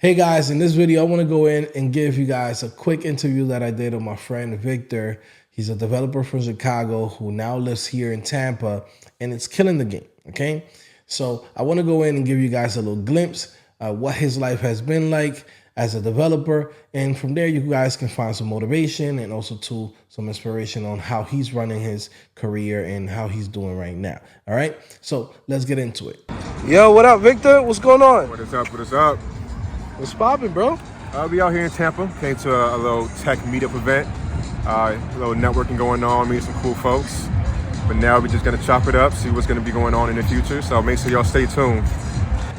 Hey guys, in this video, I want to go in and give you guys a quick interview that I did with my friend Victor. He's a developer from Chicago who now lives here in Tampa, and it's killing the game, okay? So I want to go in and give you guys a little glimpse of what his life has been like as a developer, and from there you guys can find some motivation and also some inspiration on how he's running his career and how he's doing right now. All right, so let's get into it. Yo, what up, Victor? What's going on? What is up? What is up? What's poppin', bro? We out here in Tampa. Came to a little tech meetup event. A little networking going on, meeting some cool folks. But now we're just gonna chop it up, see what's gonna be going on in the future. So make sure y'all stay tuned.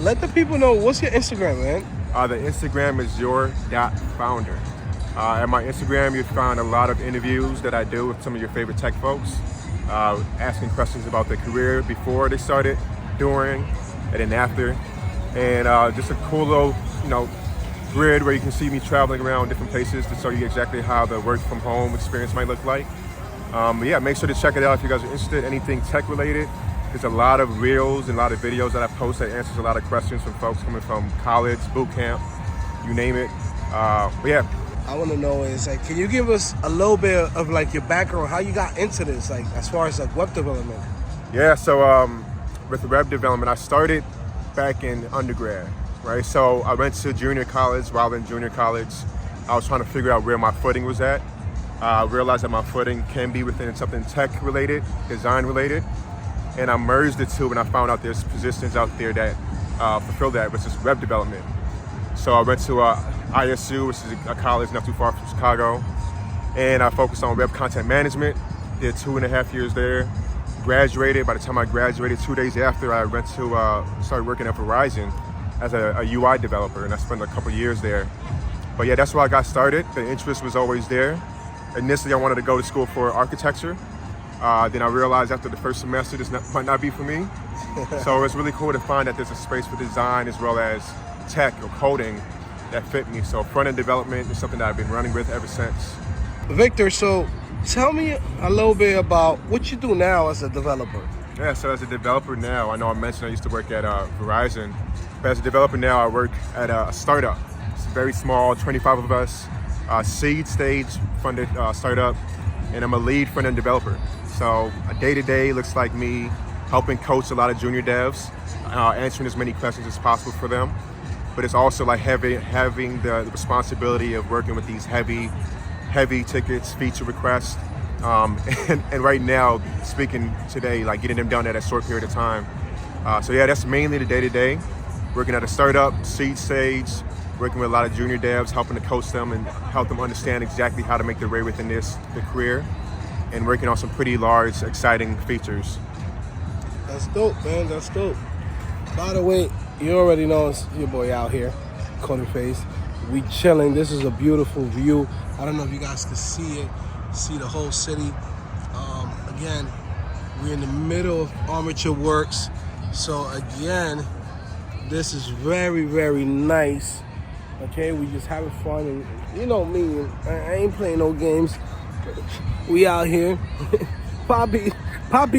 Let the people know, what's your Instagram, man? The Instagram is Your.Founder. At my Instagram, you'll find a lot of interviews that I do with some of your favorite tech folks, asking questions about their career before they started, during, and then after. And just a cool little, grid where you can see me traveling around different places to show you exactly how the work from home experience might look like. But yeah, make sure to check it out if you guys are interested, anything tech related. There's a lot of reels and a lot of videos that I post that answers a lot of questions from folks coming from college, boot camp, you name it. But yeah. I want to know is, like, can you give us a little bit of like your background, how you got into this, like as far as like web development? Yeah, so with web development, I started back in undergrad. Right, so I went to junior college. While in junior college, I was trying to figure out where my footing was at. I realized that my footing can be within something tech related, design related, and I merged the two and I found out there's positions out there that fulfill that, which is web development. So I went to ISU, which is a college not too far from Chicago, and I focused on web content management. Did 2.5 years there. Graduated. By the time I graduated, 2 days after, I went to started working at Verizon as a UI developer, and I spent a couple years there. But yeah, that's where I got started. The interest was always there. Initially, I wanted to go to school for architecture. Then I realized after the first semester, this might not be for me. So it's really cool to find that there's a space for design as well as tech or coding that fit me. So front-end development is something that I've been running with ever since. Victor, so tell me a little bit about what you do now as a developer. Yeah, so as a developer now, I know I mentioned I used to work at Verizon. But as a developer now, I work at a startup. It's very small, 25 of us, seed stage funded startup, and I'm a lead front-end developer. So a day-to-day looks like me helping coach a lot of junior devs, answering as many questions as possible for them. But it's also like having the responsibility of working with these heavy tickets, feature requests, and right now, speaking today, like getting them done at a short period of time. So yeah, that's mainly the day-to-day. Working at a startup, seed stage, working with a lot of junior devs, helping to coach them and help them understand exactly how to make their way within their career, and working on some pretty large, exciting features. That's dope, man. That's dope. By the way, you already know it's your boy out here, CodingPhase. We chilling. This is a beautiful view. I don't know if you guys can see it, see the whole city. Again, we're in the middle of Armature Works. So again, this is very, very nice. Okay, we just having fun, and you know me, I ain't playing no games. We out here. Poppy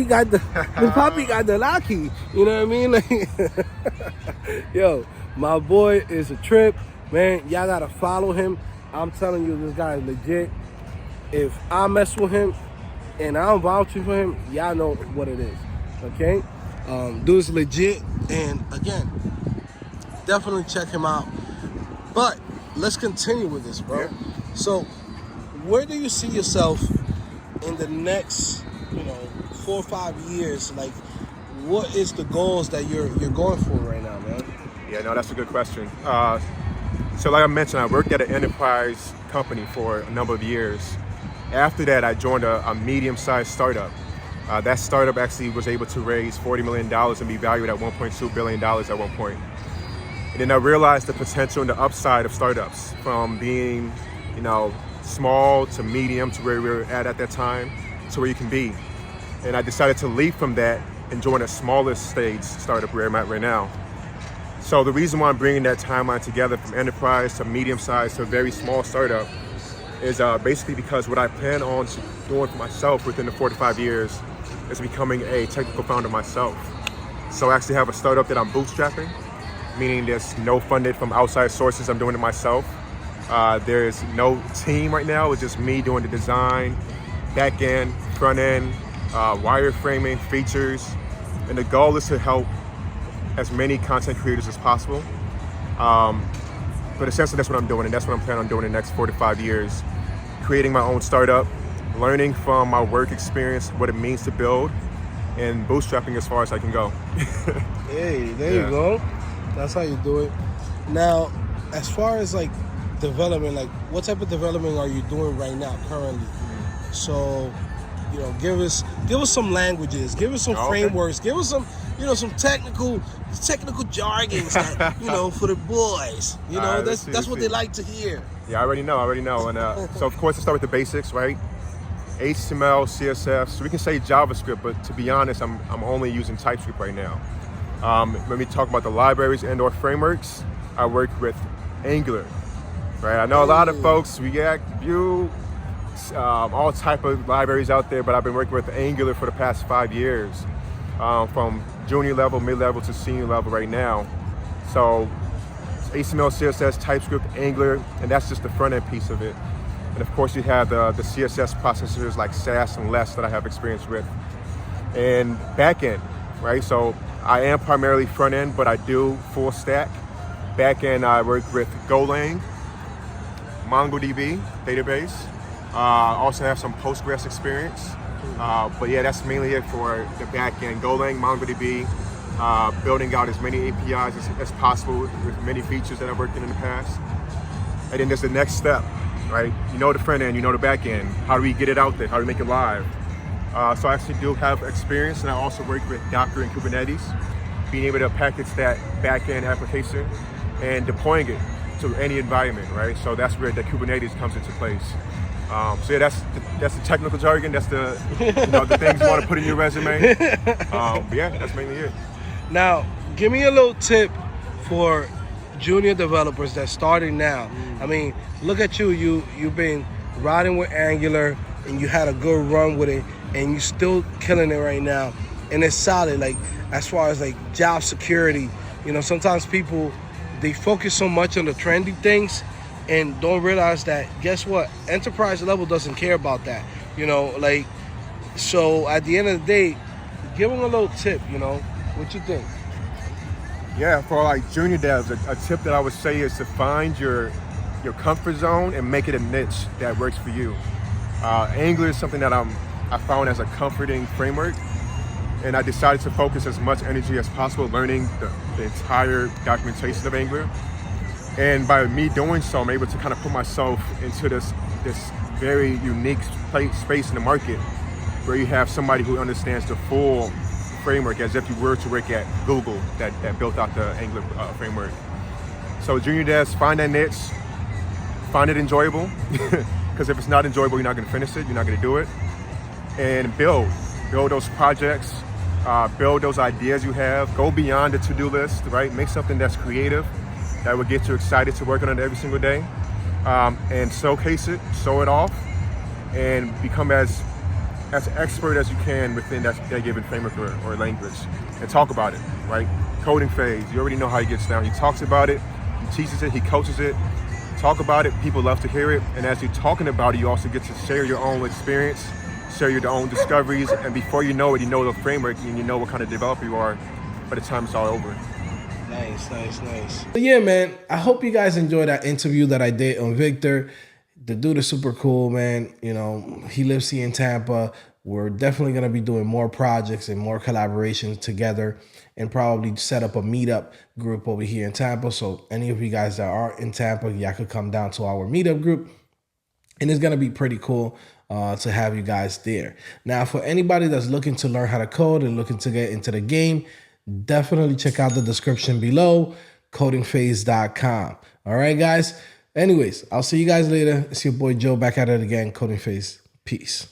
got the locky. You know what I mean? Like, yo, my boy is a trip, man. Y'all gotta follow him. I'm telling you, this guy is legit. If I mess with him and I'm vouching for him, y'all know what it is. Okay, dude's legit, and again, definitely check him out. But let's continue with this, bro. Yeah. So, where do you see yourself in the next, 4 or 5 years? Like, what is the goals that you're going for right now, man? Yeah, no, that's a good question. So like I mentioned, I worked at an enterprise company for a number of years. After that, I joined a medium-sized startup. That startup actually was able to raise $40 million and be valued at $1.2 billion at one point. And then I realized the potential and the upside of startups, from being, small to medium to where we were at that time to where you can be. And I decided to leap from that and join a smaller stage startup where I'm at right now. So the reason why I'm bringing that timeline together from enterprise to medium-sized to a very small startup is basically because what I plan on doing for myself within the 4 to 5 years is becoming a technical founder myself. So I actually have a startup that I'm bootstrapping. meaning there's no funded from outside sources. I'm doing it myself. There's no team right now. It's just me doing the design, back end, front end, wireframing, features. And the goal is to help as many content creators as possible. But essentially that's what I'm doing, and that's what I'm planning on doing in the next 4 to 5 years. Creating my own startup, learning from my work experience what it means to build, and bootstrapping as far as I can go. Hey, there you go. That's how you do it. Now, as far as like development, like what type of development are you doing right now currently? So, you know, give us some languages, give us some frameworks, give us some, you know, some technical jargons that, you know, for the boys. You know, that's what they like to hear. Yeah, I already know. And so of course I start with the basics, right? HTML, CSS, so we can say JavaScript, but to be honest, I'm only using TypeScript right now. When we talk about the libraries and or frameworks, I work with Angular, right? I know a lot of folks, React, Vue, all type of libraries out there, but I've been working with Angular for the past 5 years, from junior level, mid-level to senior level right now. So HTML, CSS, TypeScript, Angular, and that's just the front end piece of it. And of course you have the CSS processors like Sass and Less that I have experience with. And back end, right? So I am primarily front end, but I do full stack. Back end, I work with Golang, MongoDB database. Also have some Postgres experience. But yeah, that's mainly it for the back end. Golang, MongoDB, building out as many APIs as possible with many features that I've worked in the past. And then there's the next step, right? You know the front end, you know the back end. How do we get it out there? How do we make it live? So I actually do have experience, and I also work with Docker and Kubernetes, being able to package that back end application and deploying it to any environment, right? So that's where the Kubernetes comes into place. So yeah, that's the technical jargon. That's the the things you want to put in your resume. But yeah, that's mainly it. Now, give me a little tip for junior developers that's starting now. I mean, look at you. You've been riding with Angular, and you had a good run with it, and you're still killing it right now. And it's solid. Like as far as like job security, you know, sometimes people they focus so much on the trendy things and don't realize that, guess what? Enterprise level doesn't care about that. You know, like, so at the end of the day, give them a little tip, you know. What you think? Yeah, for like junior devs, a tip that I would say is to find your comfort zone and make it a niche that works for you. Angular is something that I found as a comforting framework, and I decided to focus as much energy as possible learning the entire documentation of Angular. And by me doing so, I'm able to kind of put myself into this very unique space in the market where you have somebody who understands the full framework as if you were to work at Google that built out the Angular framework. So junior devs, find that niche, find it enjoyable, because if it's not enjoyable, you're not going to finish it, you're not going to do it. And build those projects, build those ideas you have, go beyond the to-do list, right? Make something that's creative, that will get you excited to work on it every single day, and showcase it, show it off, and become as expert as you can within that given framework or language, and talk about it, right? CodingPhase, you already know how he gets down. He talks about it, he teaches it, he coaches it. Talk about it, people love to hear it, and as you're talking about it, you also get to share your own experience, share your own discoveries, and before you know it, you know the framework and you know what kind of developer you are by the time it's all over. Nice. So yeah, man, I hope you guys enjoyed that interview that I did on Victor. The dude is super cool, man. You know, he lives here in Tampa. We're definitely going to be doing more projects and more collaborations together, and probably set up a meetup group over here in Tampa. So any of you guys that are in Tampa, y'all could come down to our meetup group, and it's going to be pretty cool to have you guys there. Now, for anybody that's looking to learn how to code and looking to get into the game, definitely check out the description below, CodingPhase.com. All right, guys. Anyways, I'll see you guys later. It's your boy Joe back at it again, CodingPhase. Peace.